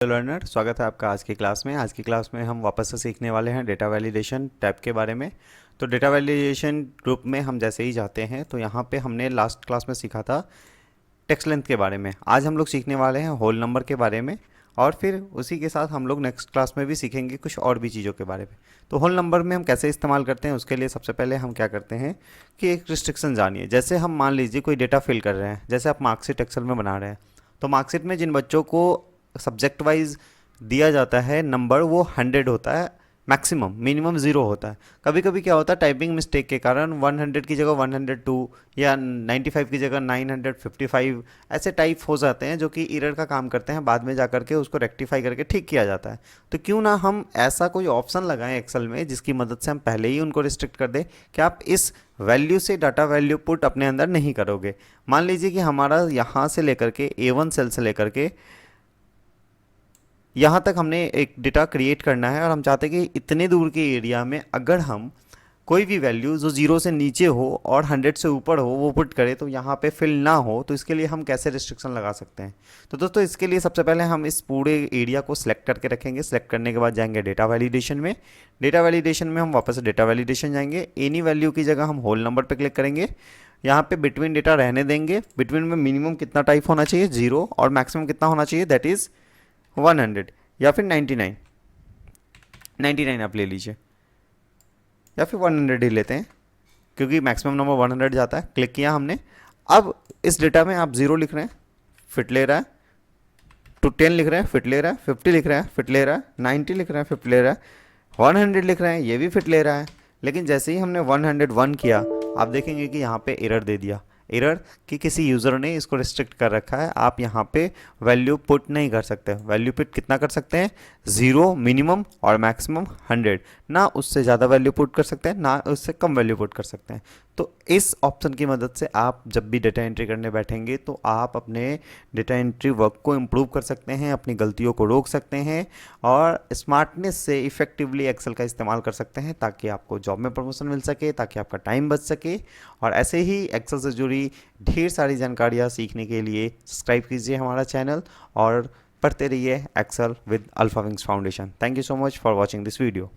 Learner, स्वागत है आपका आज की क्लास में। आज की क्लास में हम वापस से सीखने वाले हैं डेटा वैलिडेशन टैब के बारे में। तो डेटा वैलिडेशन ग्रुप में हम जैसे ही जाते हैं तो यहाँ पे हमने लास्ट क्लास में सीखा था टेक्स्ट लेंथ के बारे में। आज हम लोग सीखने वाले हैं होल नंबर के बारे में, और फिर उसी के साथ हम लोग नेक्स्ट क्लास में भी सीखेंगे कुछ और भी चीज़ों के बारे में। तो होल नंबर में हम कैसे इस्तेमाल करते हैं, उसके लिए सबसे पहले हम क्या करते हैं कि एक रिस्ट्रिक्शन जानिए। जैसे हम मान लीजिए कोई डेटा फिल कर रहे हैं, जैसे आप मार्कशीट एक्सेल में बना रहे हैं, तो मार्कशीट में जिन बच्चों को सब्जेक्ट वाइज दिया जाता है नंबर, वो 100 होता है मैक्सिमम, मिनिमम 0 होता है। कभी कभी क्या होता है, टाइपिंग मिस्टेक के कारण 100 की जगह 102 या 95 की जगह 955 ऐसे टाइप हो जाते हैं, जो कि एरर का काम करते हैं। बाद में जा करके उसको रेक्टिफाई करके ठीक किया जाता है। तो क्यों ना हम ऐसा कोई ऑप्शन लगाएं एक्सेल में जिसकी मदद से हम पहले ही उनको रिस्ट्रिक्ट कर दें कि आप इस वैल्यू से डाटा वैल्यू पुट अपने अंदर नहीं करोगे। मान लीजिए कि हमारा यहाँ से लेकर के A1 सेल से लेकर के यहाँ तक हमने एक डेटा क्रिएट करना है, और हम चाहते हैं कि इतने दूर के एरिया में अगर हम कोई भी वैल्यू जो 0 से नीचे हो और 100 से ऊपर हो वो पुट करें तो यहाँ पे फिल ना हो। तो इसके लिए हम कैसे रिस्ट्रिक्शन लगा सकते हैं? तो दोस्तों, इसके लिए सबसे पहले हम इस पूरे एरिया को सिलेक्ट करके रखेंगे। सिलेक्ट करने के बाद जाएंगे डेटा वैलिडेशन में। डेटा वैलिडेशन में हम वापस डेटा वैलिडेशन जाएंगे। एनी वैल्यू की जगह हम होल नंबर पर क्लिक करेंगे। यहाँ पे बिटवीन डेटा रहने देंगे। बिटवीन में मिनिमम कितना टाइप होना चाहिए, 0, और मैक्सिमम कितना होना चाहिए, दैट इज़ 100 या फिर 99 आप ले लीजिए, या फिर 100 ही लेते हैं क्योंकि मैक्सिमम नंबर 100 जाता है। क्लिक किया हमने। अब इस डेटा में आप 0 लिख रहे हैं, फिट ले रहा है, टू 10 लिख रहे हैं, फिट ले रहा है, 50 लिख रहे हैं, फिट ले रहा है, 90 लिख रहे हैं, फिट ले रहा है, 100 लिख रहे हैं, ये भी फिट ले रहा है। लेकिन जैसे ही हमने 101 किया, आप देखेंगे कि यहाँ पे एरर दे दिया। एरर कि किसी यूज़र ने इसको रिस्ट्रिक्ट कर रखा है, आप यहाँ पे वैल्यू पुट नहीं कर सकते। वैल्यू पुट कितना कर सकते हैं, 0 मिनिमम और मैक्सिमम 100, ना उससे ज़्यादा वैल्यू पुट कर सकते हैं ना उससे कम वैल्यू पुट कर सकते हैं। तो इस ऑप्शन की मदद से आप जब भी डेटा एंट्री करने बैठेंगे तो आप अपने डेटा एंट्री वर्क को इम्प्रूव कर सकते हैं, अपनी गलतियों को रोक सकते हैं, और स्मार्टनेस से इफ़ेक्टिवली एक्सेल का इस्तेमाल कर सकते हैं, ताकि आपको जॉब में प्रमोशन मिल सके, ताकि आपका टाइम बच सके। और ऐसे ही एक्सेल से जुड़ी ढेर सारी जानकारियाँ सीखने के लिए सब्सक्राइब कीजिए हमारा चैनल, और पढ़ते रहिए excel with Alpha Wings Foundation. Thank you so much for watching this video.